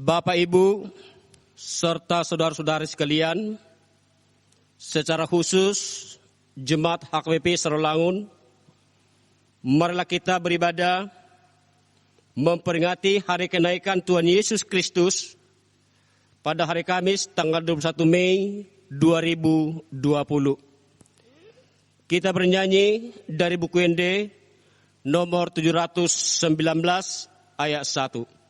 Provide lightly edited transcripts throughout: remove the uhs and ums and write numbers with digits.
Bapak, Ibu, serta saudara-saudari sekalian, secara khusus Jemaat HKBP Sarawangun, marilah kita beribadah memperingati hari kenaikan Tuhan Yesus Kristus pada hari Kamis tanggal 21 Mei 2020. Kita bernyanyi dari buku ND nomor 719 ayat 1.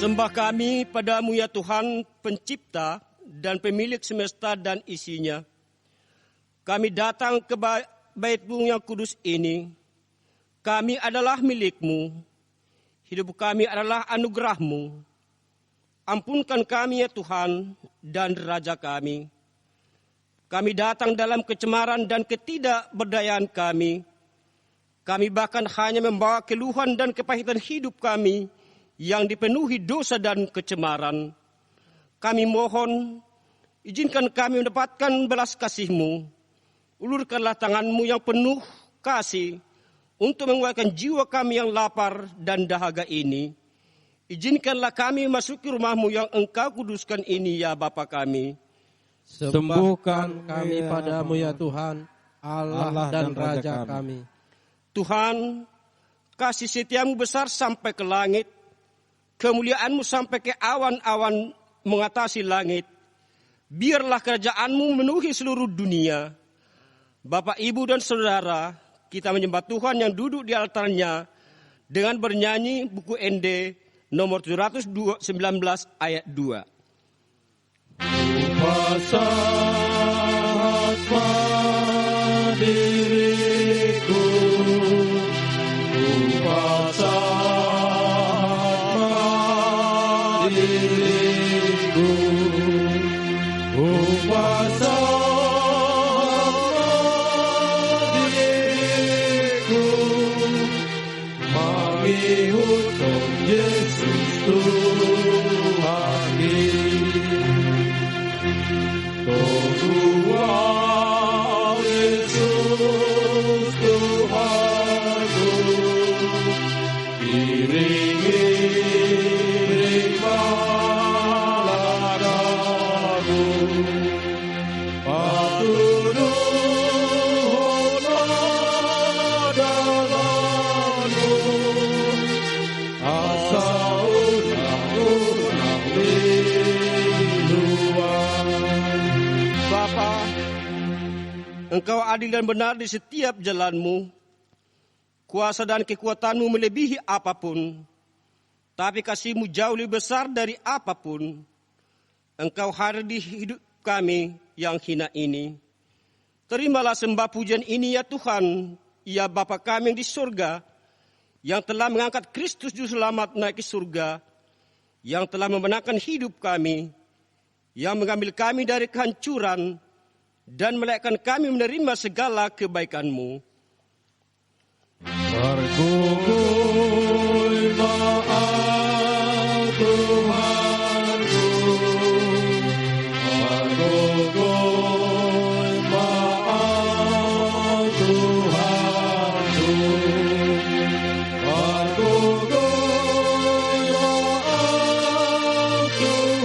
Sembah kami padamu ya Tuhan, pencipta dan pemilik semesta dan isinya. Kami datang ke bait-Mu yang kudus ini. Kami adalah milik-Mu. Hidup kami adalah anugerah-Mu. Ampunkan kami ya Tuhan dan Raja kami. Kami datang dalam kecemaran dan ketidakberdayaan kami. Kami bahkan hanya membawa keluhan dan kepahitan hidup kami yang dipenuhi dosa dan kecemaran. Kami mohon, izinkan kami mendapatkan belas kasih-Mu. Ulurkanlah tangan-Mu yang penuh kasih untuk menguatkan jiwa kami yang lapar dan dahaga ini. Izinkanlah kami masuki rumah-Mu yang Engkau kuduskan ini ya Bapa kami. Sembuhkan kami padamu ya Tuhan, Allah dan Raja kami. Tuhan, kasih setia-Mu besar sampai ke langit. Kemuliaan-Mu sampai ke awan-awan mengatasi langit. Biarlah kerajaan-Mu memenuhi seluruh dunia. Bapak, Ibu, dan Saudara, kita menyembah Tuhan yang duduk di altarnya dengan bernyanyi buku ND nomor 719 ayat 2. Pasahat diriku, Engkau adil dan benar di setiap jalan-Mu. Kuasa dan kekuatan-Mu melebihi apapun. Tapi kasih-Mu jauh lebih besar dari apapun. Engkau hadir di hidup kami yang hina ini. Terimalah sembah pujian ini ya Tuhan, ya Bapa kami yang di surga, yang telah mengangkat Kristus Juru Selamat naik ke surga, yang telah memenangkan hidup kami, yang mengambil kami dari kehancuran, dan melayakan kami menerima segala kebaikan-Mu. Bergugui maaf Tuhanku, bergugui maaf Tuhanku, bergugui maaf Tuhanku.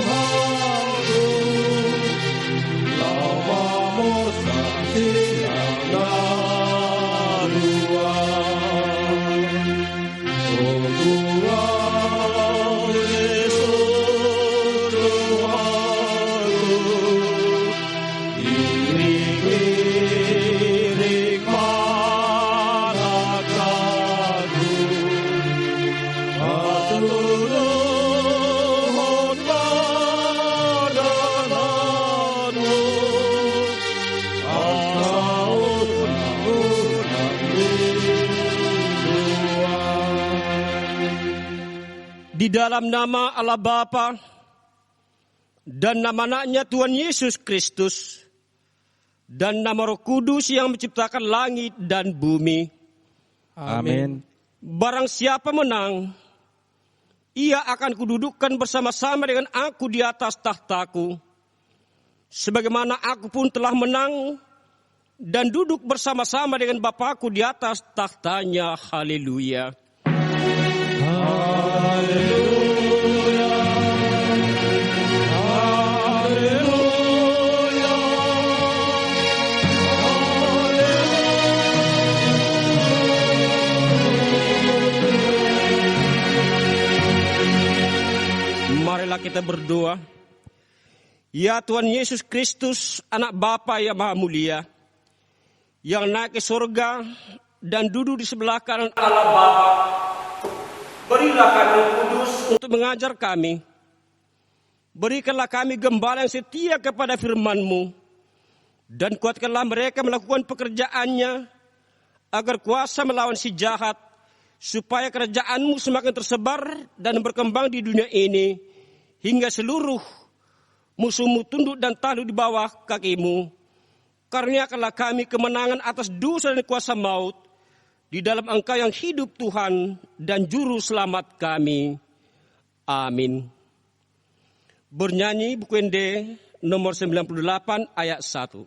Di dalam nama Allah Bapa dan nama anaknya Tuhan Yesus Kristus dan nama Roh Kudus yang menciptakan langit dan bumi. Amin. Barang siapa menang, ia akan kududukkan bersama-sama dengan aku di atas tahtaku, sebagaimana aku pun telah menang dan duduk bersama-sama dengan Bapakku di atas tahtanya. Haleluya. Marilah kita berdoa. Ya Tuhan Yesus Kristus, anak Bapa yang Maha Mulia, yang naik ke surga dan duduk di sebelah kanan Allah Bapa, berilah kami Roh Kudus untuk mengajar kami. Berikanlah kami gembala yang setia kepada firman-Mu, dan kuatkanlah mereka melakukan pekerjaannya, agar kuasa melawan si jahat, supaya kerajaan-Mu semakin tersebar dan berkembang di dunia ini, hingga seluruh musuh-Mu tunduk dan tunduk di bawah kaki-Mu. Karuniakanlah kami kemenangan atas dosa dan kuasa maut, di dalam Engkau yang hidup Tuhan dan Juru Selamat kami. Amin. Bernyanyi buku ND nomor 98 ayat 1.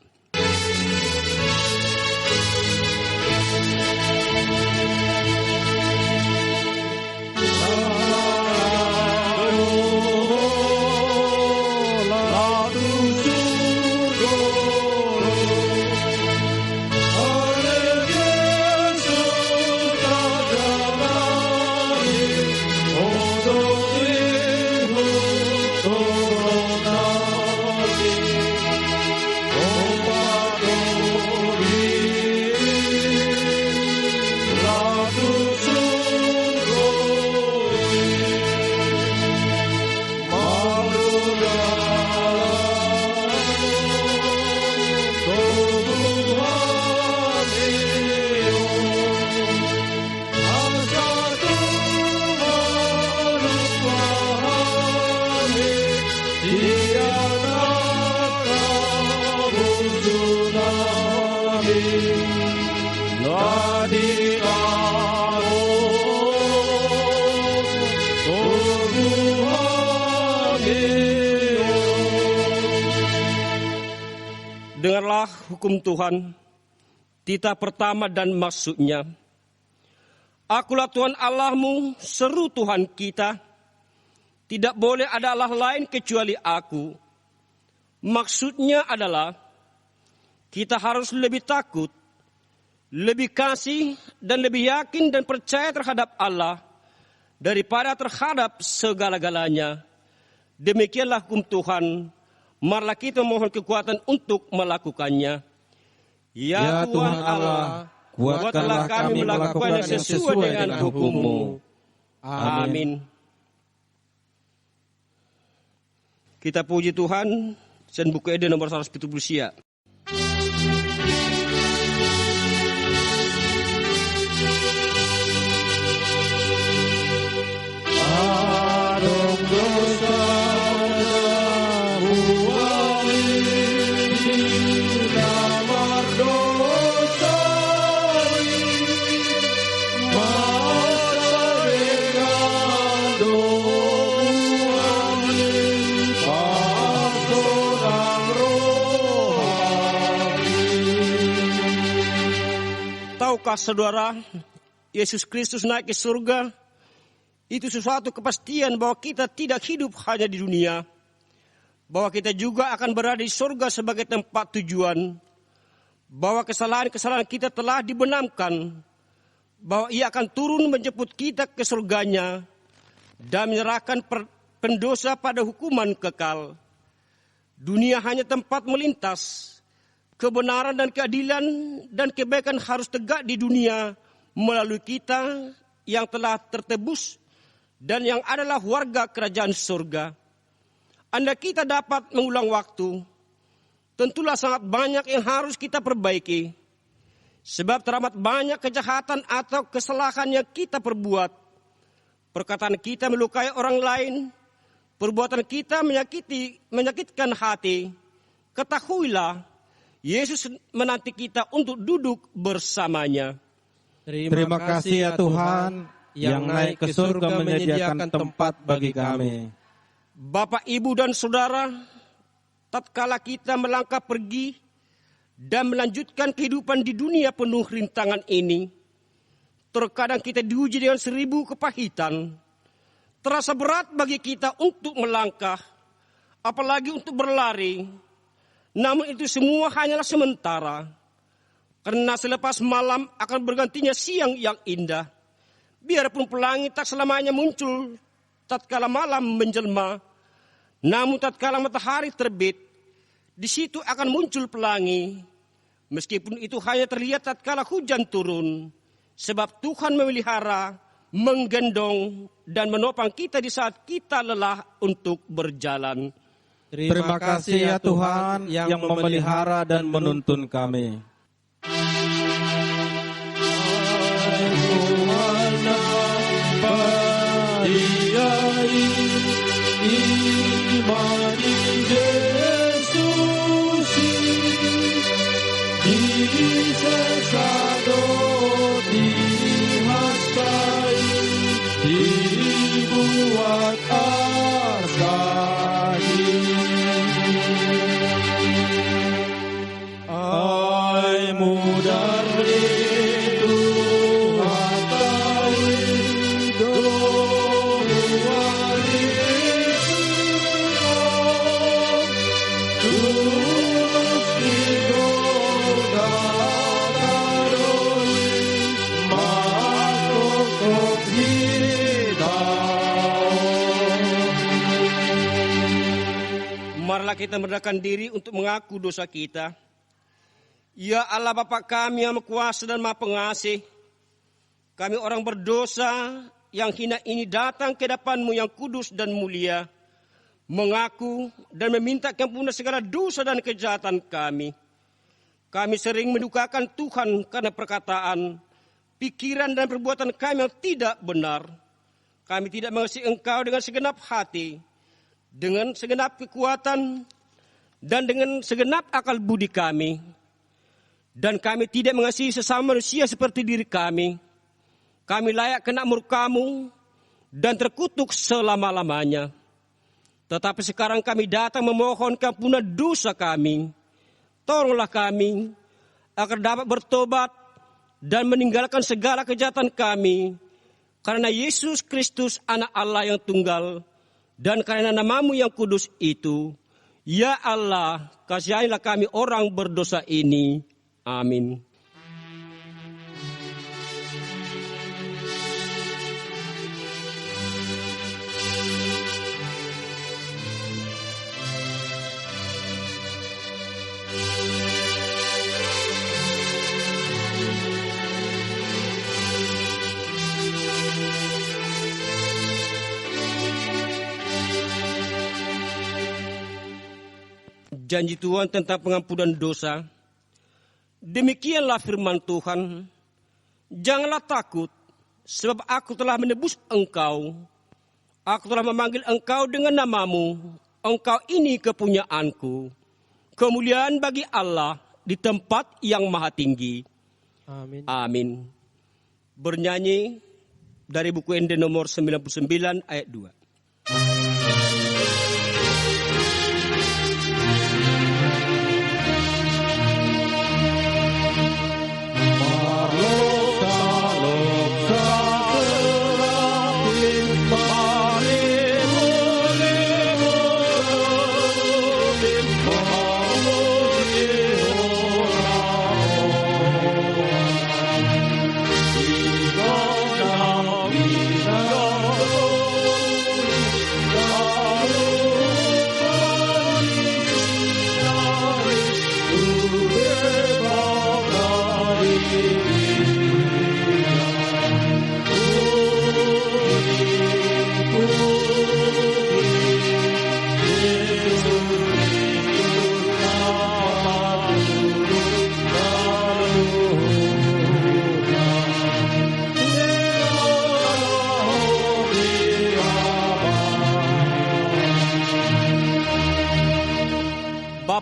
Dengarlah hukum Tuhan, titah pertama dan maksudnya. Akulah Tuhan Allahmu, seru Tuhan kita. Tidak boleh ada Allah lain kecuali aku. Maksudnya adalah kita harus lebih takut, lebih kasih, dan lebih yakin dan percaya terhadap Allah daripada terhadap segala-galanya. Demikianlah hukum Tuhan. Marilah kita mohon kekuatan untuk melakukannya. Ya Tuhan Allah, kuatkanlah kami melakukannya sesuai dengan hukum-Mu. Amin. Kita puji Tuhan. Dan buku Eden nomor 170 sia. Tahukah saudara, Yesus Kristus naik ke surga, itu sesuatu kepastian bahwa kita tidak hidup hanya di dunia, bahwa kita juga akan berada di surga sebagai tempat tujuan, bahwa kesalahan-kesalahan kita telah dibenamkan, bahwa Ia akan turun menjemput kita ke surganya dan menyerahkan pendosa pada hukuman kekal. Dunia hanya tempat melintas. Kebenaran dan keadilan dan kebaikan harus tegak di dunia melalui kita yang telah tertebus dan yang adalah warga kerajaan surga. Andai kita dapat mengulang waktu, tentulah sangat banyak yang harus kita perbaiki. Sebab teramat banyak kejahatan atau kesalahan yang kita perbuat. perkataan kita melukai orang lain, perbuatan kita menyakitkan hati, ketahuilah Yesus menanti kita untuk duduk bersamanya. Terima kasih ya Tuhan yang naik ke surga menyediakan tempat bagi kami. Bapak, Ibu, dan Saudara, tatkala kita melangkah pergi dan melanjutkan kehidupan di dunia penuh rintangan ini, terkadang kita diuji dengan 1000 kepahitan. Terasa berat bagi kita untuk melangkah, apalagi untuk berlari. Namun itu semua hanyalah sementara, karena selepas malam akan bergantinya siang yang indah. Biarpun pelangi tak selamanya muncul tatkala malam menjelma, namun tatkala matahari terbit, di situ akan muncul pelangi. Meskipun itu hanya terlihat tatkala hujan turun, sebab Tuhan memelihara, menggendong, dan menopang kita di saat kita lelah untuk berjalan. Terima kasih ya Tuhan yang memelihara dan menuntun kami. Marilah kita merendahkan diri untuk mengaku dosa kita. Ya Allah Bapa kami yang Maha Kuasa dan Maha Pengasih, kami orang berdosa yang hina ini datang ke hadapan-Mu yang kudus dan mulia, mengaku dan meminta keampunan segala dosa dan kejahatan kami. Kami sering mendukakan Tuhan karena perkataan, pikiran dan perbuatan kami yang tidak benar. Kami tidak mengasihi Engkau dengan segenap hati, dengan segenap kekuatan, dan dengan segenap akal budi kami. Dan kami tidak mengasihi sesama manusia seperti diri kami. Kami layak kena murka-Mu dan terkutuk selama-lamanya. Tetapi sekarang kami datang memohon keampunan dosa kami. Tolonglah kami agar dapat bertobat dan meninggalkan segala kejahatan kami. Karena Yesus Kristus anak Allah yang tunggal, dan karena nama-Mu yang kudus itu, ya Allah, kasihilah kami orang berdosa ini. Amin. Janji Tuhan tentang pengampunan dosa. Demikianlah firman Tuhan, janganlah takut, sebab aku telah menebus engkau. Aku telah memanggil engkau dengan nama-Mu, engkau ini kepunyaanku. Kemuliaan bagi Allah di tempat yang maha tinggi. Amin. Amin. Bernyanyi dari buku ND nomor 99 ayat 2.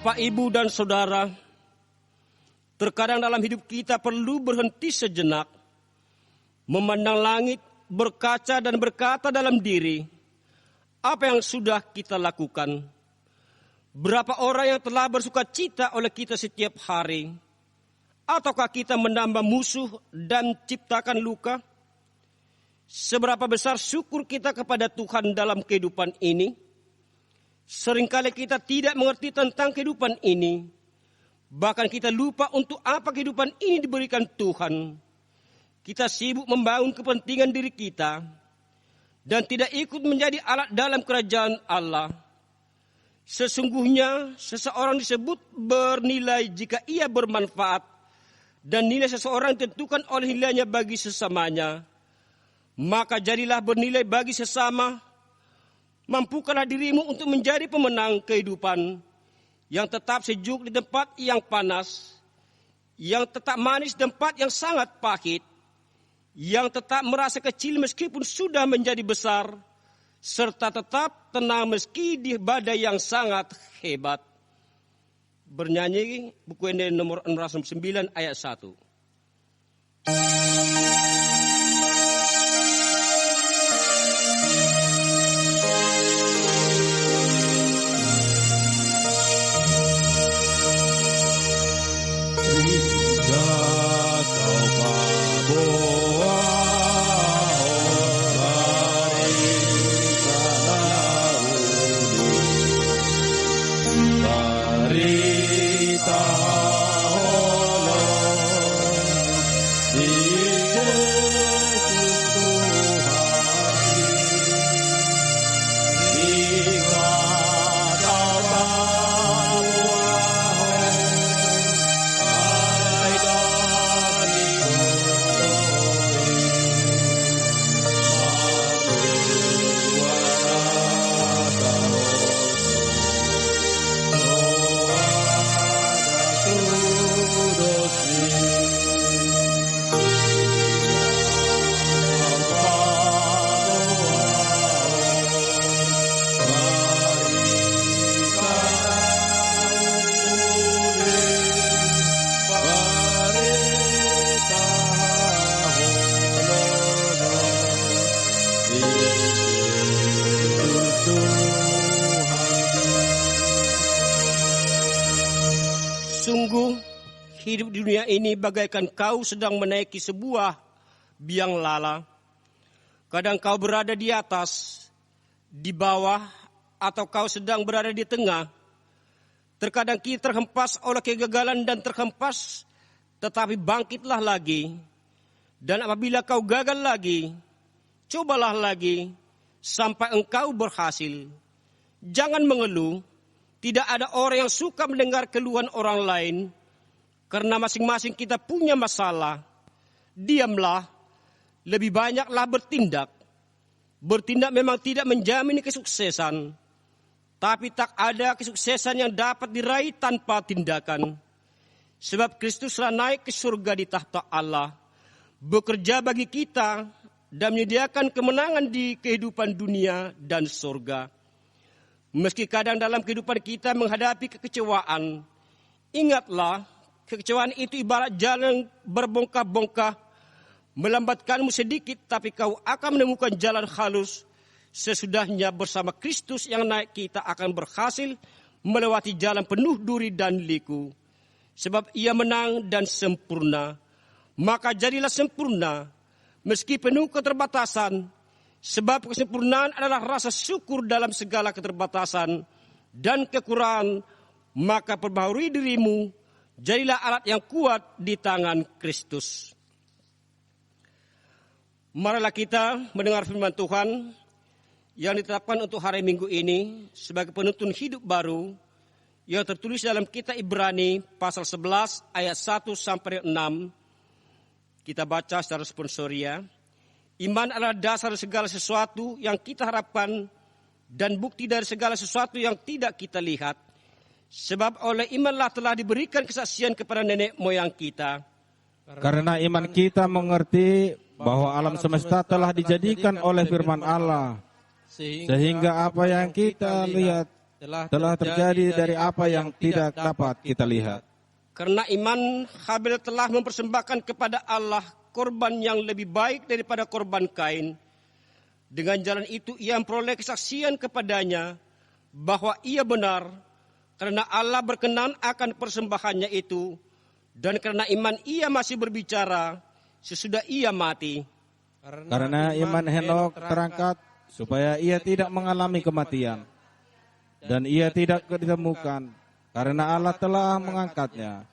Bapak, Ibu, dan Saudara, terkadang dalam hidup kita perlu berhenti sejenak, memandang langit, berkaca dan berkata dalam diri, apa yang sudah kita lakukan? Berapa orang yang telah bersuka cita oleh kita setiap hari? Ataukah kita menambah musuh dan ciptakan luka? Seberapa besar syukur kita kepada Tuhan dalam kehidupan ini? Seringkali kita tidak mengerti tentang kehidupan ini. Bahkan kita lupa untuk apa kehidupan ini diberikan Tuhan. Kita sibuk membangun kepentingan diri kita dan tidak ikut menjadi alat dalam kerajaan Allah. Sesungguhnya seseorang disebut bernilai jika ia bermanfaat, dan nilai seseorang ditentukan oleh nilainya bagi sesamanya. Maka jadilah bernilai bagi sesama. Mampukanlah dirimu untuk menjadi pemenang kehidupan yang tetap sejuk di tempat yang panas, yang tetap manis di tempat yang sangat pahit, yang tetap merasa kecil meskipun sudah menjadi besar, serta tetap tenang meski di badai yang sangat hebat. Bernyanyi buku ini nomor 609 ayat 1. Sungguh, hidup di dunia ini bagaikan kau sedang menaiki sebuah biang lala. Kadang kau berada di atas, di bawah, atau kau sedang berada di tengah. Terkadang kita terhempas oleh kegagalan dan terhempas, tetapi bangkitlah lagi. Dan apabila kau gagal lagi, cobalah lagi sampai engkau berhasil. Jangan mengeluh. Tidak ada orang yang suka mendengar keluhan orang lain, karena masing-masing kita punya masalah. Diamlah, lebih banyaklah bertindak. Bertindak memang tidak menjamin kesuksesan, tapi tak ada kesuksesan yang dapat diraih tanpa tindakan. Sebab Kristuslah naik ke surga di tahta Allah, bekerja bagi kita dan menyediakan kemenangan di kehidupan dunia dan surga. Meski kadang dalam kehidupan kita menghadapi kekecewaan, ingatlah kekecewaan itu ibarat jalan berbongkah-bongkah, melambatkanmu sedikit tapi kau akan menemukan jalan halus. Sesudahnya bersama Kristus yang naik kita akan berhasil melewati jalan penuh duri dan liku. Sebab ia menang dan sempurna, maka jadilah sempurna meski penuh keterbatasan. Sebab kesempurnaan adalah rasa syukur dalam segala keterbatasan dan kekurangan. Maka perbaharui dirimu, jadilah alat yang kuat di tangan Kristus. Marilah kita mendengar firman Tuhan yang ditetapkan untuk hari Minggu ini sebagai penuntun hidup baru yang tertulis dalam kitab Ibrani pasal 11 ayat 1 sampai 6. Kita baca secara sponsoria. Iman adalah dasar segala sesuatu yang kita harapkan dan bukti dari segala sesuatu yang tidak kita lihat. Sebab oleh imanlah telah diberikan kesaksian kepada nenek moyang kita. Karena iman kita mengerti bahwa alam semesta telah dijadikan oleh firman Allah, sehingga apa yang kita lihat telah terjadi dari apa yang tidak dapat kita lihat. Karena iman, Habil telah mempersembahkan kepada Allah korban yang lebih baik daripada korban Kain. Dengan jalan itu ia memperoleh kesaksian kepadanya bahwa ia benar, karena Allah berkenan akan persembahannya itu, dan karena iman ia masih berbicara sesudah ia mati. Karena iman Henok terangkat supaya ia tidak mengalami kematian, dan ia tidak ditemukan karena Allah telah mengangkatnya.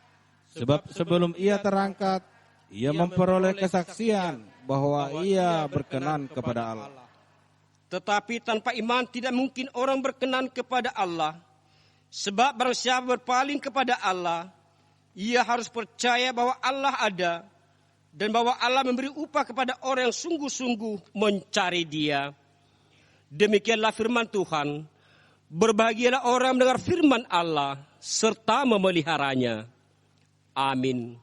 Sebab sebelum ia terangkat, ia memperoleh kesaksian bahwa ia berkenan kepada Allah. Tetapi tanpa iman tidak mungkin orang berkenan kepada Allah. Sebab barang siapa berpaling kepada Allah, ia harus percaya bahwa Allah ada, dan bahwa Allah memberi upah kepada orang yang sungguh-sungguh mencari Dia. Demikianlah firman Tuhan. Berbahagialah orang yang mendengar firman Allah serta memeliharanya. Amin.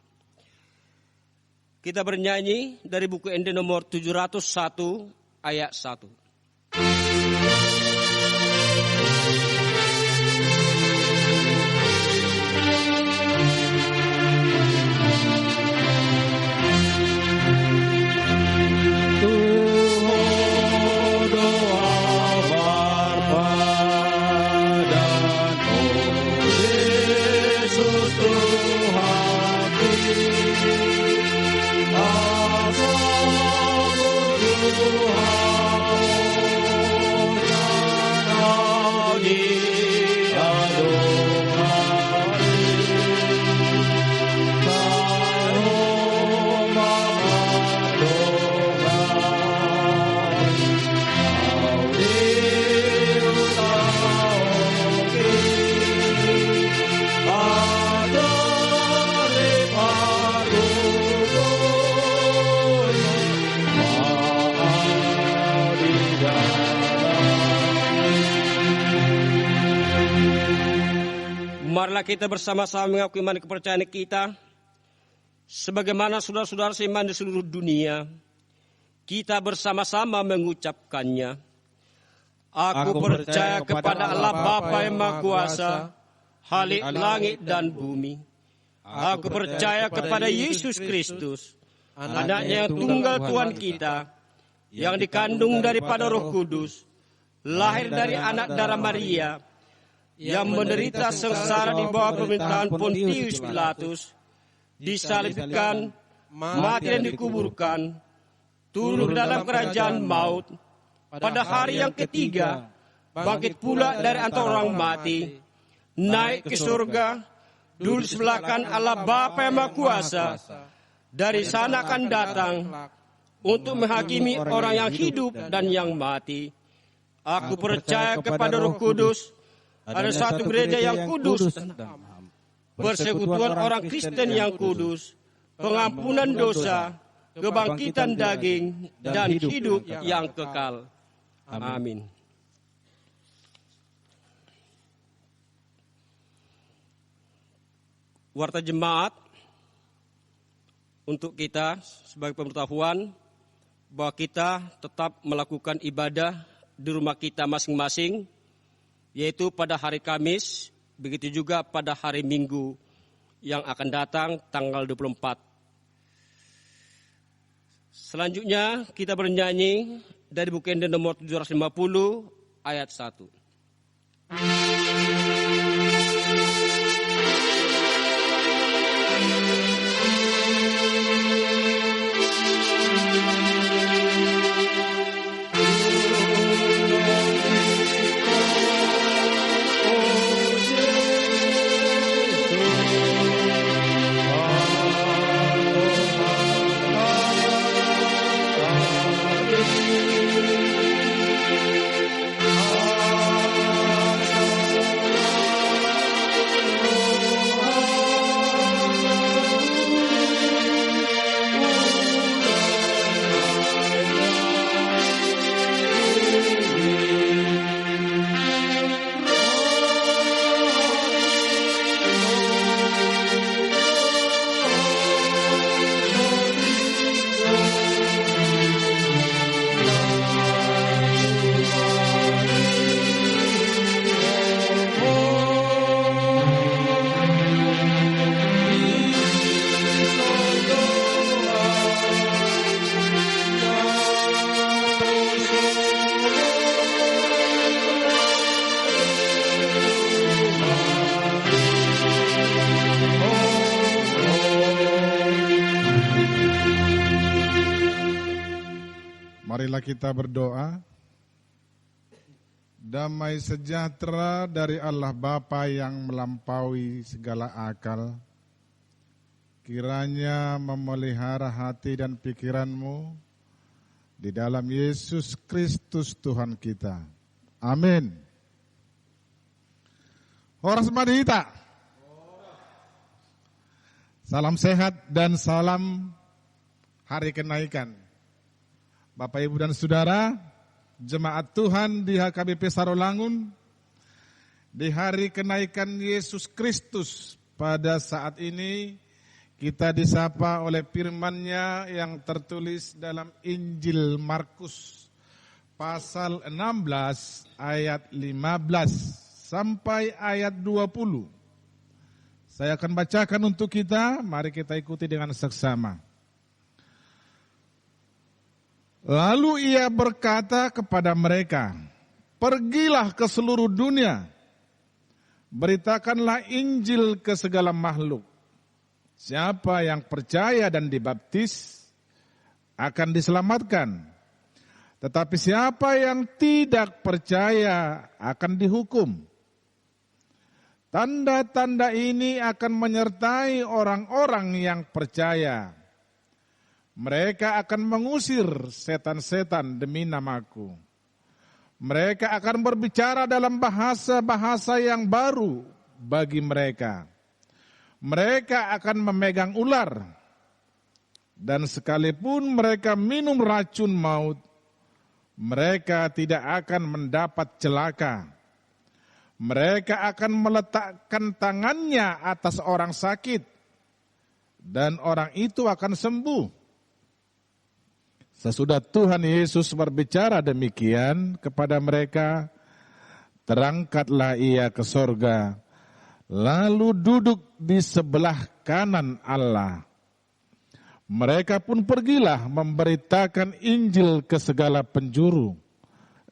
Kita bernyanyi dari buku ND nomor 701 ayat 1. Marilah kita bersama-sama mengakui iman kepercayaan kita. Sebagaimana saudara-saudara seiman di seluruh dunia, kita bersama-sama mengucapkannya. Aku percaya kepada Allah Bapa yang Maha Kuasa, Khalik langit dan bumi. Aku percaya kepada Yesus Kristus, Anaknya yang tunggal Tuhan kita, yang dikandung daripada Roh Kudus, lahir dari anak darah Maria, yang menderita sengsara di bawah pemerintahan Pontius Pilatus, disalibkan, mati dan dikuburkan, turun ke dalam kerajaan maut, pada hari yang ketiga, bangkit pula dari antara orang mati, naik ke surga, duduk di sebelah kanan Allah Bapa yang Maha Kuasa, dari sana akan datang untuk menghakimi orang yang hidup dan yang mati. Aku percaya kepada Roh Kudus, ada satu gereja yang kudus, persekutuan orang Kristen yang kudus, pengampunan dosa, kebangkitan daging, dan hidup yang kekal. Amin. Warta jemaat untuk kita sebagai pengetahuan bahwa kita tetap melakukan ibadah di rumah kita masing-masing, yaitu pada hari Kamis, begitu juga pada hari Minggu yang akan datang tanggal 24. Selanjutnya kita bernyanyi dari buku ND nomor 750 ayat 1. Marilah kita berdoa. Damai sejahtera dari Allah Bapa yang melampaui segala akal, kiranya memelihara hati dan pikiranmu di dalam Yesus Kristus Tuhan kita. Amin. Horas Madhita. Salam sehat dan salam hari kenaikan. Bapak, Ibu, dan Saudara, jemaat Tuhan di HKBP Sarolangun, di hari kenaikan Yesus Kristus pada saat ini kita disapa oleh firman-Nya yang tertulis dalam Injil Markus pasal 16 ayat 15 sampai ayat 20. Saya akan bacakan untuk kita, mari kita ikuti dengan seksama. Lalu ia berkata kepada mereka, pergilah ke seluruh dunia, beritakanlah Injil ke segala makhluk. Siapa yang percaya dan dibaptis akan diselamatkan, tetapi siapa yang tidak percaya akan dihukum. Tanda-tanda ini akan menyertai orang-orang yang percaya. Mereka akan mengusir setan-setan demi namaku. Mereka akan berbicara dalam bahasa-bahasa yang baru bagi mereka. Mereka akan memegang ular. Dan sekalipun mereka minum racun maut, mereka tidak akan mendapat celaka. Mereka akan meletakkan tangannya atas orang sakit, dan orang itu akan sembuh. Sesudah Tuhan Yesus berbicara demikian kepada mereka, terangkatlah ia ke sorga, lalu duduk di sebelah kanan Allah. Mereka pun pergilah memberitakan Injil ke segala penjuru,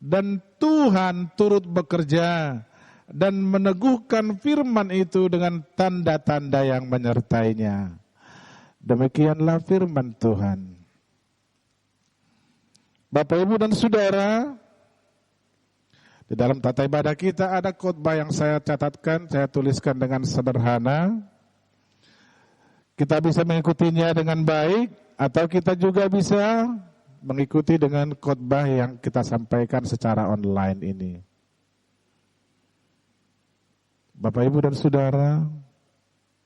dan Tuhan turut bekerja dan meneguhkan firman itu dengan tanda-tanda yang menyertainya. Demikianlah firman Tuhan. Bapak, Ibu, dan Saudara, di dalam tata ibadah kita ada khotbah yang saya catatkan, saya tuliskan dengan sederhana. Kita bisa mengikutinya dengan baik, atau kita juga bisa mengikuti dengan khotbah yang kita sampaikan secara online ini. Bapak, Ibu, dan Saudara,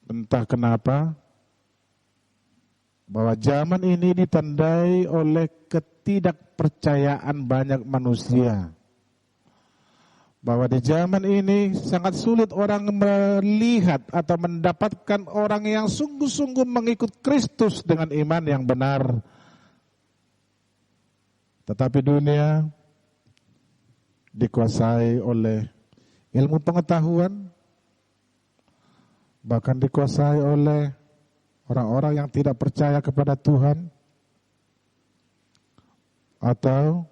entah kenapa, bahwa zaman ini ditandai oleh ketidakpercayaan banyak manusia. Bahwa di zaman ini sangat sulit orang melihat atau mendapatkan orang yang sungguh-sungguh mengikut Kristus dengan iman yang benar. Tetapi dunia dikuasai oleh ilmu pengetahuan, bahkan dikuasai oleh orang-orang yang tidak percaya kepada Tuhan, atau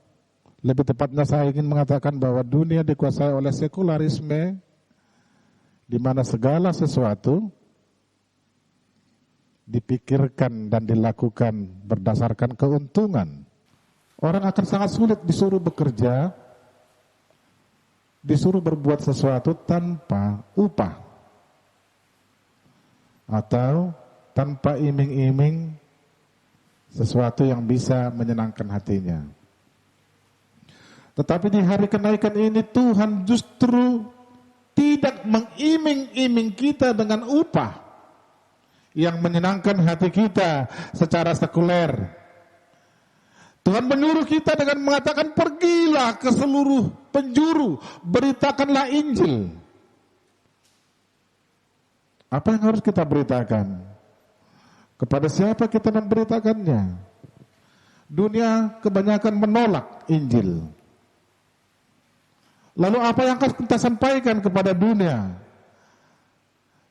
lebih tepatnya saya ingin mengatakan bahwa dunia dikuasai oleh sekularisme, di mana segala sesuatu dipikirkan dan dilakukan berdasarkan keuntungan. Orang akan sangat sulit disuruh bekerja, disuruh berbuat sesuatu tanpa upah, atau tanpa iming-iming sesuatu yang bisa menyenangkan hatinya. Tetapi di hari kenaikan ini Tuhan justru tidak mengiming-iming kita dengan upah yang menyenangkan hati kita secara sekuler. Tuhan menyuruh kita dengan mengatakan, pergilah ke seluruh penjuru, beritakanlah Injil. Apa yang harus kita beritakan? Kepada siapa kita memberitakannya? Dunia kebanyakan menolak Injil. Lalu apa yang akan kita sampaikan kepada dunia?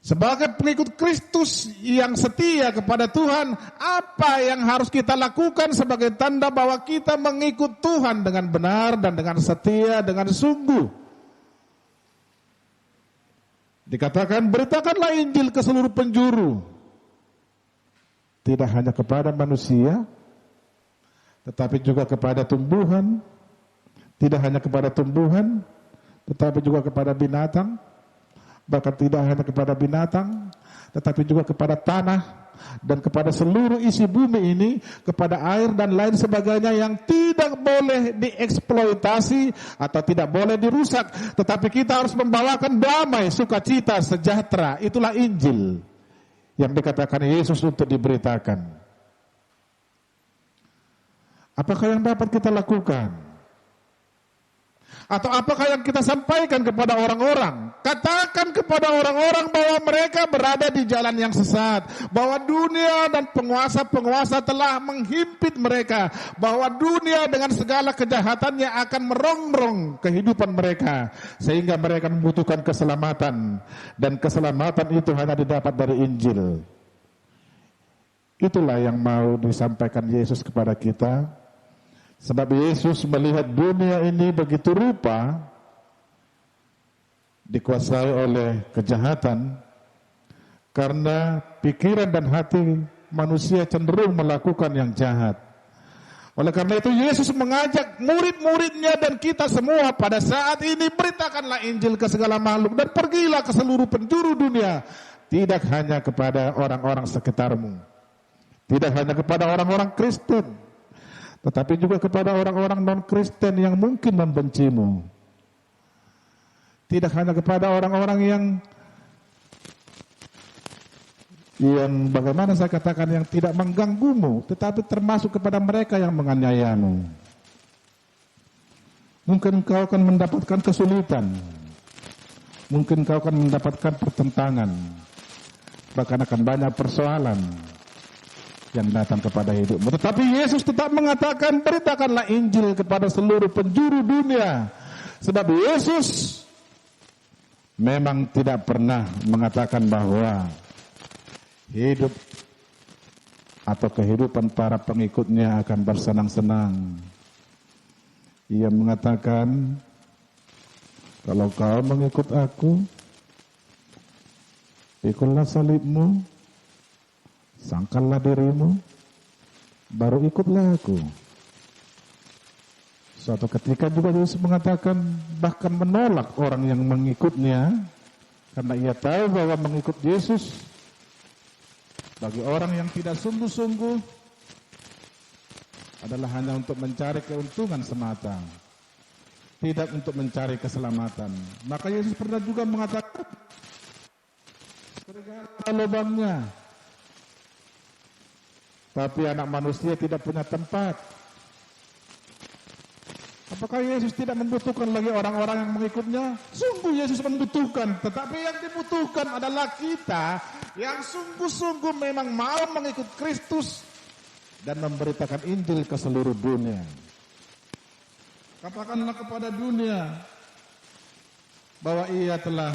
Sebagai pengikut Kristus yang setia kepada Tuhan, apa yang harus kita lakukan sebagai tanda bahwa kita mengikut Tuhan dengan benar dan dengan setia, dengan sungguh? Dikatakan, beritakanlah Injil ke seluruh penjuru. Tidak hanya kepada manusia, tetapi juga kepada tumbuhan, tidak hanya kepada tumbuhan, tetapi juga kepada binatang, bahkan tidak hanya kepada binatang, tetapi juga kepada tanah, dan kepada seluruh isi bumi ini, kepada air dan lain sebagainya yang tidak boleh dieksploitasi atau tidak boleh dirusak. Tetapi kita harus membawakan damai, sukacita, sejahtera. Itulah Injil yang dikatakan Yesus untuk diberitakan. Apakah yang dapat kita lakukan? Atau apakah yang kita sampaikan kepada orang-orang? Katakan kepada orang-orang bahwa mereka berada di jalan yang sesat, bahwa dunia dan penguasa-penguasa telah menghimpit mereka, bahwa dunia dengan segala kejahatannya akan merongrong kehidupan mereka, sehingga mereka membutuhkan keselamatan, dan keselamatan itu hanya didapat dari Injil. Itulah yang mau disampaikan Yesus kepada kita. Sebab Yesus melihat dunia ini begitu rupa dikuasai oleh kejahatan, karena pikiran dan hati manusia cenderung melakukan yang jahat. Oleh karena itu Yesus mengajak murid-muridnya dan kita semua pada saat ini, beritakanlah Injil ke segala makhluk dan pergilah ke seluruh penjuru dunia. Tidak hanya kepada orang-orang sekitarmu, tidak hanya kepada orang-orang Kristen, tetapi juga kepada orang-orang non-Kristen yang mungkin membencimu. Tidak hanya kepada orang-orang yang bagaimana saya katakan, yang tidak mengganggumu, tetapi termasuk kepada mereka yang menganiayamu. Mungkin kau akan mendapatkan kesulitan, mungkin kau akan mendapatkan pertentangan, bahkan akan banyak persoalan yang datang kepada hidupmu. Tetapi Yesus tetap mengatakan, beritakanlah Injil kepada seluruh penjuru dunia. Sebab Yesus memang tidak pernah mengatakan bahwa hidup atau kehidupan para pengikutnya akan bersenang-senang. Ia mengatakan, kalau kau mengikut aku, pikulah salibmu, sangkallah dirimu, baru ikutlah aku. Suatu ketika juga Yesus mengatakan, bahkan menolak orang yang mengikutnya, karena ia tahu bahwa mengikut Yesus bagi orang yang tidak sungguh-sungguh adalah hanya untuk mencari keuntungan semata, tidak untuk mencari keselamatan. Maka Yesus pernah juga mengatakan, segala lubangnya, tapi anak manusia tidak punya tempat. Apakah Yesus tidak membutuhkan lagi orang-orang yang mengikutnya? Sungguh Yesus membutuhkan, tetapi yang dibutuhkan adalah kita yang sungguh-sungguh memang mau mengikut Kristus dan memberitakan Injil ke seluruh dunia. Katakanlah kepada dunia bahwa ia telah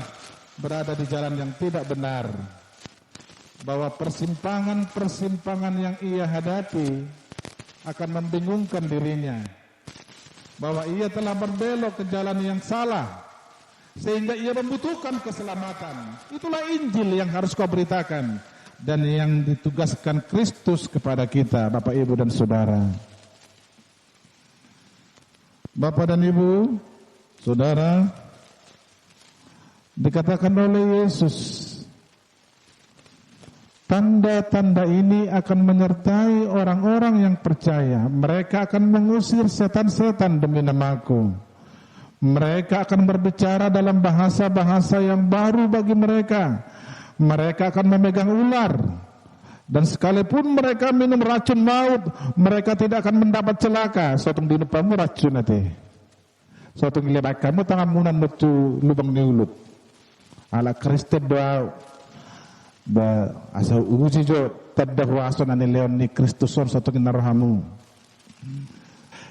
berada di jalan yang tidak benar, bahwa persimpangan-persimpangan yang ia hadapi akan membingungkan dirinya, bahwa ia telah berbelok ke jalan yang salah, sehingga ia membutuhkan keselamatan. Itulah Injil yang harus kau beritakan, dan yang ditugaskan Kristus kepada kita, Bapak, Ibu, dan Saudara. Bapak dan Ibu, Saudara, dikatakan oleh Yesus, tanda-tanda ini akan menyertai orang-orang yang percaya. Mereka akan mengusir setan-setan demi namaku. Mereka akan berbicara dalam bahasa-bahasa yang baru bagi mereka. Mereka akan memegang ular. Dan sekalipun mereka minum racun maut, mereka tidak akan mendapat celaka. Suatu di depanmu racun nanti. Suatu ngilebak kamu tangan munan metu lubang niulut. Ala Kristen doa ba asa uji jo tadah wason ani leon ni Kristuson satu kinarhamu.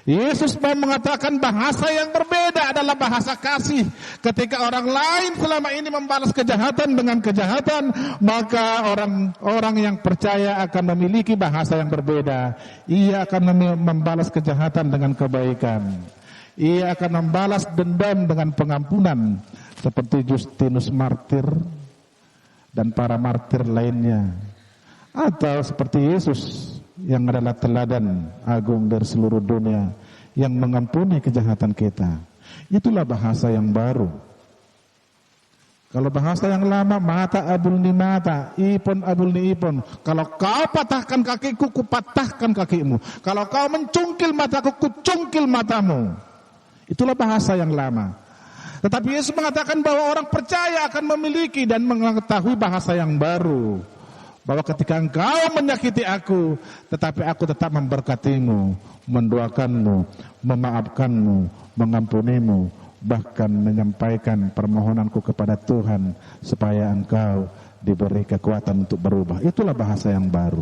Yesus mau mengatakan bahasa yang berbeda adalah bahasa kasih. Ketika orang lain selama ini membalas kejahatan dengan kejahatan, maka orang-orang yang percaya akan memiliki bahasa yang berbeda. Ia akan membalas kejahatan dengan kebaikan. Ia akan membalas dendam dengan pengampunan, seperti Justinus martir dan para martir lainnya. Atau seperti Yesus yang adalah teladan agung dari seluruh dunia, yang mengampuni kejahatan kita. Itulah bahasa yang baru. Kalau bahasa yang lama, mata abul ni mata, ipon abul ni ipon. Kalau kau patahkan kakiku, ku patahkan kakimu. Kalau kau mencungkil mataku, ku cungkil matamu. Itulah bahasa yang lama. Tetapi Yesus mengatakan bahwa orang percaya akan memiliki dan mengetahui bahasa yang baru. Bahwa ketika engkau menyakiti aku, tetapi aku tetap memberkatimu, mendoakanmu, memaafkanmu, mengampunimu, bahkan menyampaikan permohonanku kepada Tuhan supaya engkau diberi kekuatan untuk berubah. Itulah bahasa yang baru.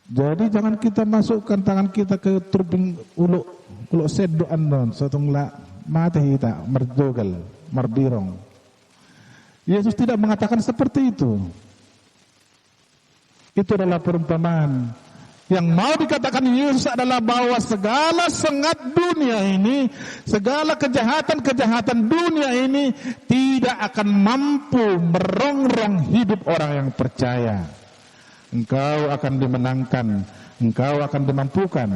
Jadi jangan kita masukkan tangan kita ke turbin uluk sedo anon satungla mati kita merjogal marbirong. Yesus tidak mengatakan seperti itu. Itu adalah perumpamaan. Yang mau dikatakan Yesus adalah bahwa segala sengat dunia ini, segala kejahatan-kejahatan dunia ini tidak akan mampu merongrong hidup orang yang percaya. Engkau akan dimenangkan, engkau akan dimampukan.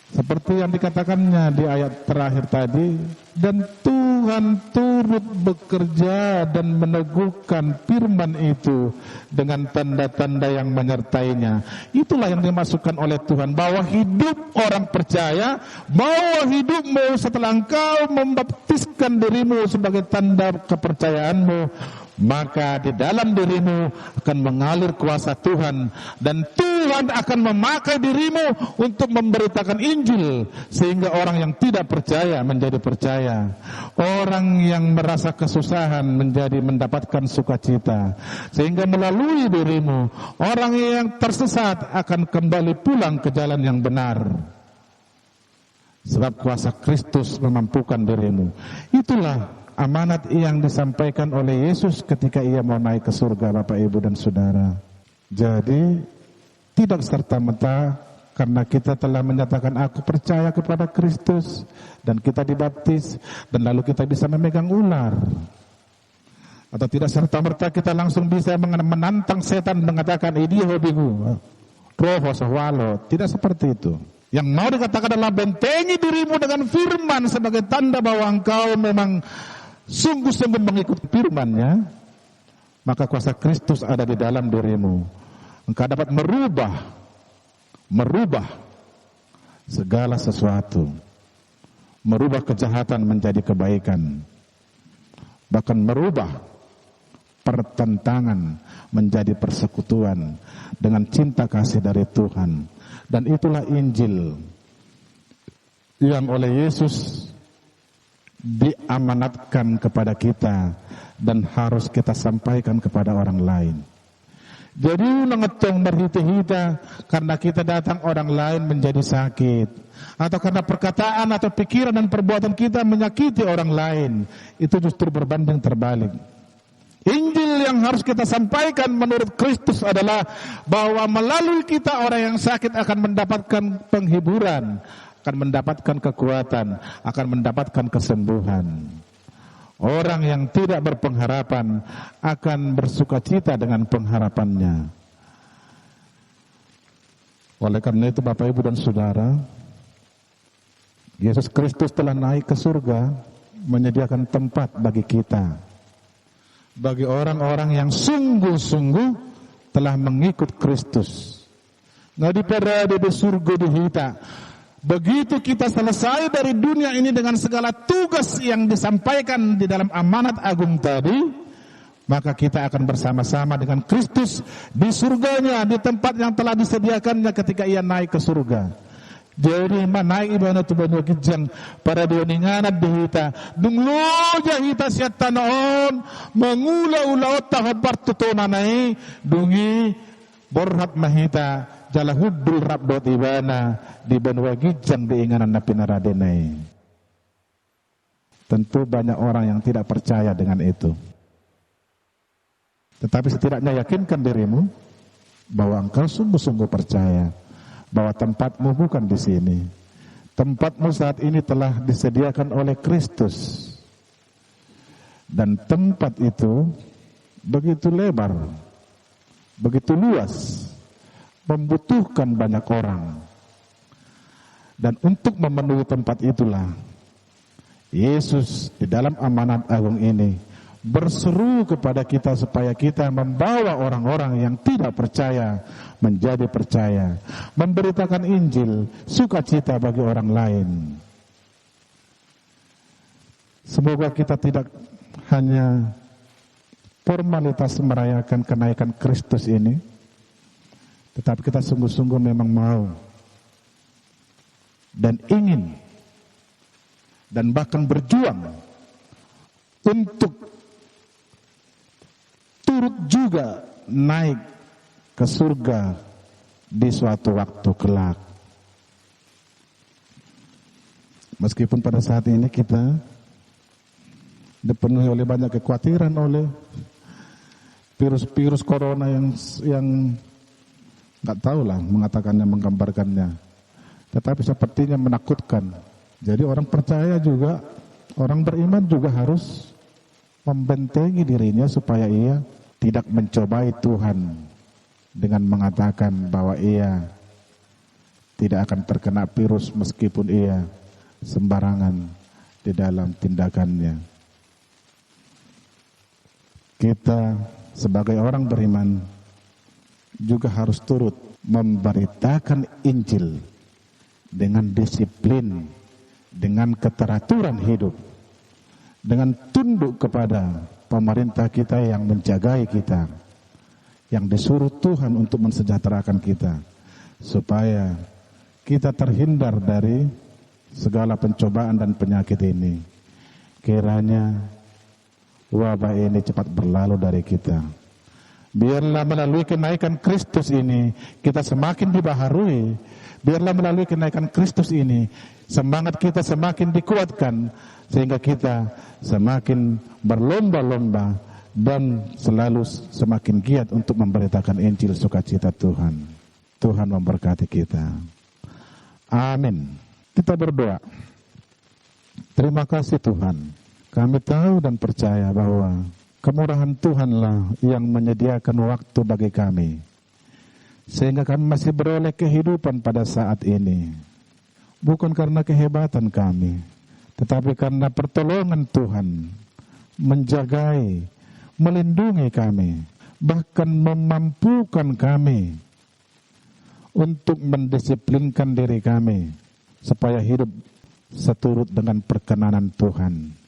Seperti yang dikatakannya di ayat terakhir tadi, dan Tuhan turut bekerja dan meneguhkan firman itu dengan tanda-tanda yang menyertainya. Itulah yang dimasukkan oleh Tuhan, bahwa hidup orang percaya, bahwa hidupmu setelah engkau membaptiskan dirimu sebagai tanda kepercayaanmu, maka di dalam dirimu akan mengalir kuasa Tuhan, dan Tuhan akan memakai dirimu untuk memberitakan Injil, sehingga orang yang tidak percaya menjadi percaya, orang yang merasa kesusahan menjadi mendapatkan sukacita, sehingga melalui dirimu orang yang tersesat akan kembali pulang ke jalan yang benar, sebab kuasa Kristus memampukan dirimu. Itulah amanat yang disampaikan oleh Yesus ketika ia mau naik ke surga, Bapak, Ibu, dan Saudara. Jadi tidak serta-merta karena kita telah menyatakan aku percaya kepada Kristus dan kita dibaptis dan lalu kita bisa memegang ular, atau tidak serta-merta kita langsung bisa menantang setan mengatakan ini hobiku roho sahwalo. Tidak seperti itu. Yang mau dikatakan adalah bentengi dirimu dengan firman sebagai tanda bahwa engkau memang sungguh-sungguh mengikuti firman-Nya, maka kuasa Kristus ada di dalam dirimu. Engkau dapat merubah segala sesuatu, merubah kejahatan menjadi kebaikan, bahkan merubah pertentangan menjadi persekutuan dengan cinta kasih dari Tuhan. Dan itulah Injil yang oleh Yesus diamanatkan kepada kita dan harus kita sampaikan kepada orang lain. Jadi nangetong berhita-hita karena kita datang orang lain menjadi sakit, atau karena perkataan atau pikiran dan perbuatan kita menyakiti orang lain, itu justru berbanding terbalik. Injil yang harus kita sampaikan menurut Kristus adalah bahwa melalui kita orang yang sakit akan mendapatkan penghiburan, akan mendapatkan kekuatan, akan mendapatkan kesembuhan. Orang yang tidak berpengharapan akan bersukacita dengan pengharapannya. Oleh karena itu Bapak, Ibu, dan Saudara, Yesus Kristus telah naik ke surga menyediakan tempat bagi kita, bagi orang-orang yang sungguh-sungguh telah mengikut Kristus. Ngadipera di surga dihita. Begitu kita selesai dari dunia ini dengan segala tugas yang disampaikan di dalam amanat agung tadi, maka kita akan bersama-sama dengan Kristus di surganya, di tempat yang telah disediakannya ketika ia naik ke surga. Jadi naik ibana tu banyu kijang para dioninganat dihita dungloja hita siat tanaon mengula-ulaot tahabar tutonanai dungi borhat mahita jalahudul rabdot ibana di banua kijang diinganan na pinaradenai. Tentu banyak orang yang tidak percaya dengan itu. Tetapi setidaknya yakinkan dirimu bahwa engkau sungguh-sungguh percaya bahwa tempatmu bukan di sini. Tempatmu saat ini telah disediakan oleh Kristus. Dan tempat itu begitu lebar, begitu luas. membutuhkan banyak orang. Dan untuk memenuhi tempat itulah Yesus di dalam amanat agung ini berseru kepada kita supaya kita membawa orang-orang yang tidak percaya menjadi percaya, memberitakan Injil, sukacita bagi orang lain. Semoga kita tidak hanya formalitas merayakan kenaikan Kristus ini, tetapi kita sungguh-sungguh memang mau dan ingin dan bahkan berjuang untuk turut juga naik ke surga di suatu waktu kelak. Meskipun pada saat ini kita dipenuhi oleh banyak kekhawatiran oleh virus corona yang nggak tahu lah mengatakannya, menggambarkannya, tetapi sepertinya menakutkan. Jadi orang percaya juga, orang beriman juga harus membentengi dirinya supaya ia tidak mencobai Tuhan dengan mengatakan bahwa ia tidak akan terkena virus meskipun ia sembarangan di dalam tindakannya. Kita sebagai orang beriman juga harus turut memberitakan Injil dengan disiplin, dengan keteraturan hidup, dengan tunduk kepada pemerintah kita yang menjagai kita, yang disuruh Tuhan untuk mensejahterakan kita, supaya kita terhindar dari segala pencobaan dan penyakit ini. Kiranya wabah ini cepat berlalu dari kita. Biarlah melalui kenaikan Kristus ini kita semakin dibaharui. Biarlah melalui kenaikan Kristus ini semangat kita semakin dikuatkan, sehingga kita semakin berlomba-lomba dan selalu semakin giat untuk memberitakan Injil sukacita Tuhan. Tuhan memberkati kita. Amin. Kita berdoa. Terima kasih Tuhan. Kami tahu dan percaya bahwa kemurahan Tuhanlah yang menyediakan waktu bagi kami, sehingga kami masih beroleh kehidupan pada saat ini. Bukan karena kehebatan kami, tetapi karena pertolongan Tuhan menjagai, melindungi kami, bahkan memampukan kami untuk mendisiplinkan diri kami supaya hidup seturut dengan perkenanan Tuhan.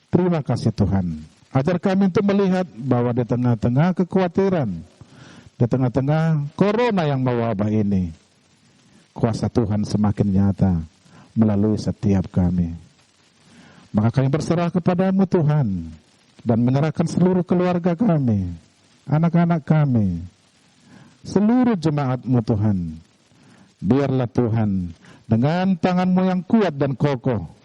Terima kasih Tuhan. Ajar kami untuk melihat bahwa di tengah-tengah kekhawatiran, di tengah-tengah corona yang mewabah ini, kuasa Tuhan semakin nyata melalui setiap kami. Maka kami berserah kepadamu Tuhan, dan menyerahkan seluruh keluarga kami, anak-anak kami, seluruh jemaat-Mu Tuhan. Biarlah Tuhan dengan tangan-Mu yang kuat dan kokoh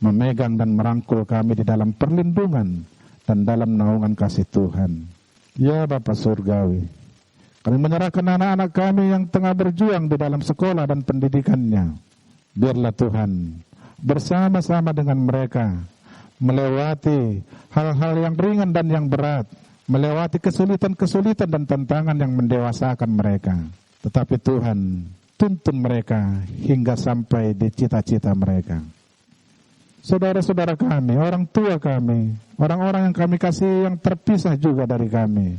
memegang dan merangkul kami di dalam perlindungan dan dalam naungan kasih Tuhan. Ya Bapa Surgawi, kami menyerahkan anak-anak kami yang tengah berjuang di dalam sekolah dan pendidikannya. Biarlah Tuhan bersama-sama dengan mereka melewati hal-hal yang ringan dan yang berat, melewati kesulitan-kesulitan dan tantangan yang mendewasakan mereka. Tetapi Tuhan tuntun mereka hingga sampai di cita-cita mereka. Saudara-saudara kami, orang tua kami, orang-orang yang kami kasih yang terpisah juga dari kami,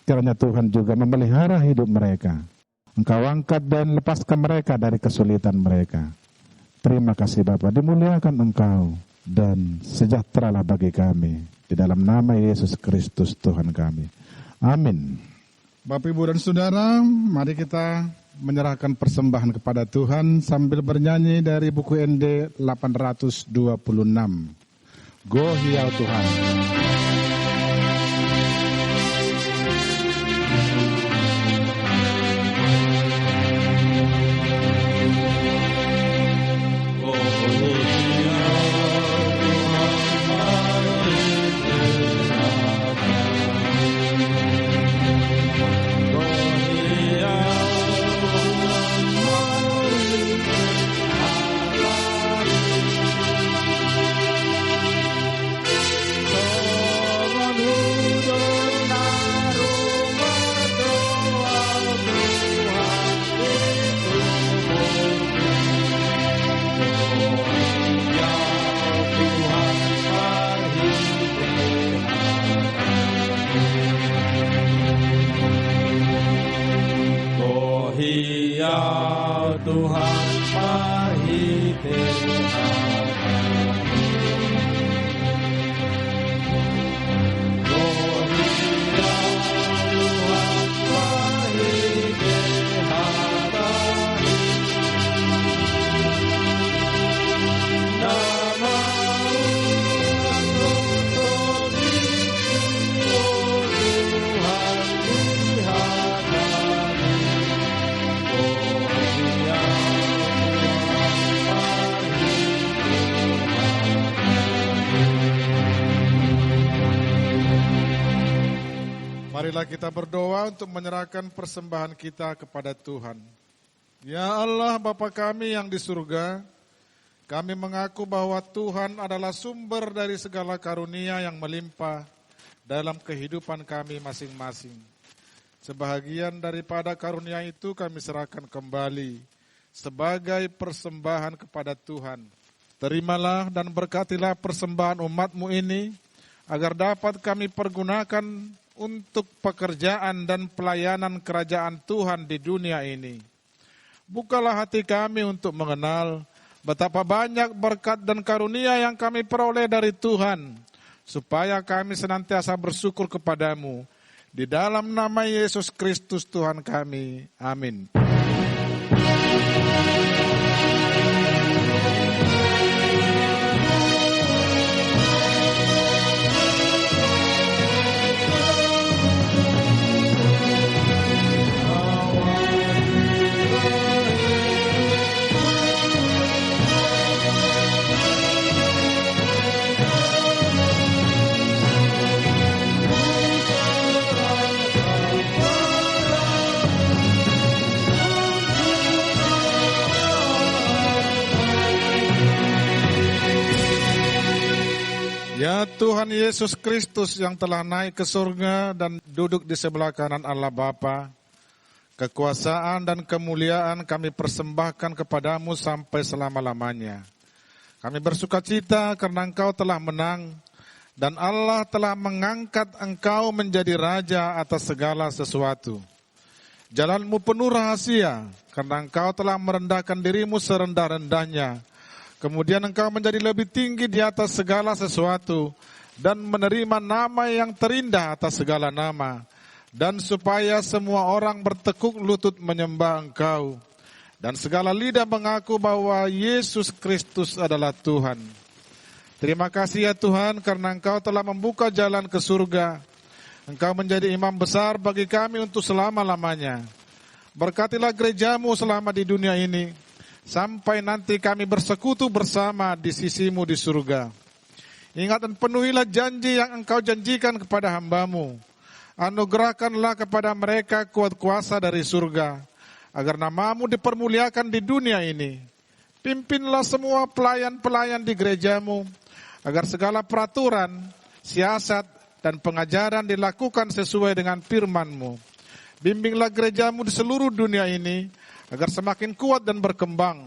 kiranya Tuhan juga memelihara hidup mereka. Engkau angkat dan lepaskan mereka dari kesulitan mereka. Terima kasih Bapa, dimuliakan Engkau dan sejahteralah bagi kami. Di dalam nama Yesus Kristus Tuhan kami. Amin. Bapak, Ibu, dan Saudara, mari kita menyerahkan persembahan kepada Tuhan sambil bernyanyi dari buku ND 826. Go Hiau Tuhan. Oh Hiau Tuhan pahite Marilah kita berdoa untuk menyerahkan persembahan kita kepada Tuhan. Ya Allah, Bapa kami yang di surga, kami mengaku bahwa Tuhan adalah sumber dari segala karunia yang melimpah dalam kehidupan kami masing-masing. Sebahagian daripada karunia itu kami serahkan kembali sebagai persembahan kepada Tuhan. Terimalah dan berkatilah persembahan umat-Mu ini, agar dapat kami pergunakan untuk pekerjaan dan pelayanan kerajaan Tuhan di dunia ini. Bukalah hati kami untuk mengenal betapa banyak berkat dan karunia yang kami peroleh dari Tuhan, supaya kami senantiasa bersyukur kepadamu. Di dalam nama Yesus Kristus Tuhan kami. Amin. Ya Tuhan Yesus Kristus yang telah naik ke surga dan duduk di sebelah kanan Allah Bapa, kekuasaan dan kemuliaan kami persembahkan kepadamu sampai selama-lamanya. Kami bersukacita karena Engkau telah menang dan Allah telah mengangkat Engkau menjadi Raja atas segala sesuatu. Jalanmu penuh rahasia karena Engkau telah merendahkan dirimu serendah-rendahnya. Kemudian Engkau menjadi lebih tinggi di atas segala sesuatu dan menerima nama yang terindah atas segala nama. Dan supaya semua orang bertekuk lutut menyembah Engkau. Dan segala lidah mengaku bahwa Yesus Kristus adalah Tuhan. Terima kasih ya Tuhan karena Engkau telah membuka jalan ke surga. Engkau menjadi imam besar bagi kami untuk selama-lamanya. Berkatilah gerejamu selama di dunia ini, sampai nanti kami bersekutu bersama di sisimu di surga. Ingat dan penuhilah janji yang Engkau janjikan kepada hamba-Mu. Anugerahkanlah kepada mereka kuat kuasa dari surga, agar nama-Mu dipermuliakan di dunia ini. Pimpinlah semua pelayan-pelayan di gereja-Mu, agar segala peraturan, siasat, dan pengajaran dilakukan sesuai dengan firman-Mu. Bimbinglah gereja-Mu di seluruh dunia ini, agar semakin kuat dan berkembang.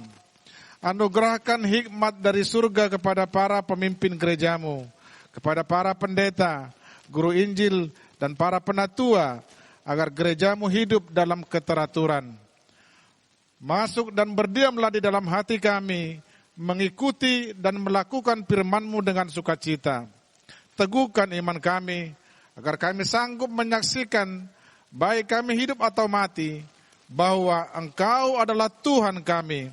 Anugerahkan hikmat dari surga kepada para pemimpin gereja-Mu, kepada para pendeta, guru Injil, dan para penatua, agar gereja-Mu hidup dalam keteraturan. Masuk dan berdiamlah di dalam hati kami, mengikuti dan melakukan firman-Mu dengan sukacita. Teguhkan iman kami, agar kami sanggup menyaksikan, baik kami hidup atau mati, bahwa Engkau adalah Tuhan kami.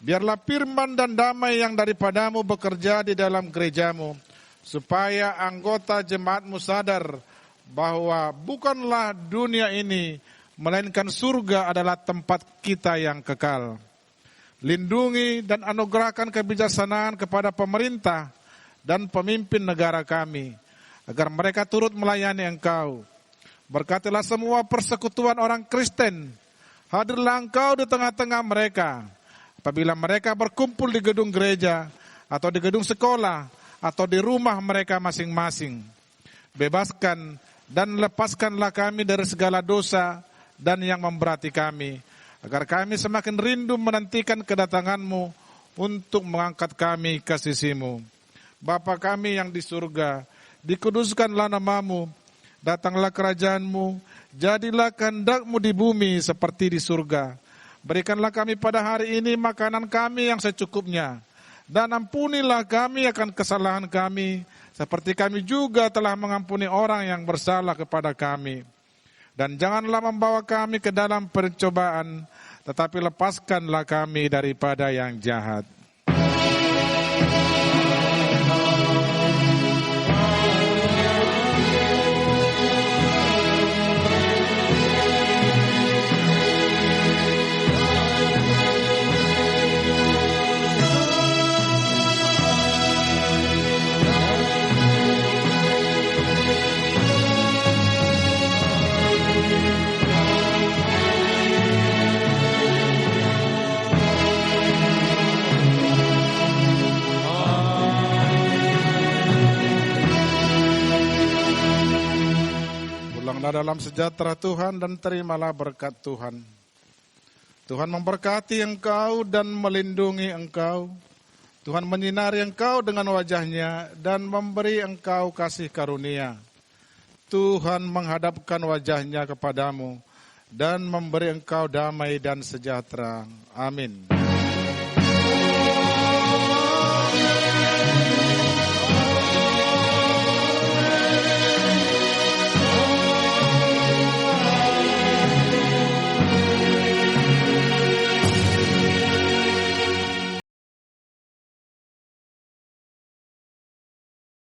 Biarlah firman dan damai yang daripada-Mu bekerja di dalam gereja-Mu, supaya anggota jemaat-Mu sadar bahwa bukanlah dunia ini, melainkan surga adalah tempat kita yang kekal. Lindungi dan anugerahkan kebijaksanaan kepada pemerintah dan pemimpin negara kami, agar mereka turut melayani Engkau. Berkatilah semua persekutuan orang Kristen. Hadirlah Engkau di tengah-tengah mereka. Apabila mereka berkumpul di gedung gereja, atau di gedung sekolah, atau di rumah mereka masing-masing. Bebaskan dan lepaskanlah kami dari segala dosa dan yang memberati kami, agar kami semakin rindu menantikan kedatangan-Mu untuk mengangkat kami ke sisi-Mu. Bapa kami yang di surga, dikuduskanlah nama-Mu, datanglah kerajaan-Mu, jadilah kehendak-Mu di bumi seperti di surga. Berikanlah kami pada hari ini makanan kami yang secukupnya. Dan ampunilah kami akan kesalahan kami, seperti kami juga telah mengampuni orang yang bersalah kepada kami. Dan janganlah membawa kami ke dalam pencobaan, tetapi lepaskanlah kami daripada yang jahat. Pulanglah dalam sejahtera Tuhan dan terimalah berkat Tuhan. Tuhan memberkati engkau dan melindungi engkau. Tuhan menyinari engkau dengan wajahnya dan memberi engkau kasih karunia. Tuhan menghadapkan wajahnya kepadamu dan memberi engkau damai dan sejahtera. Amin.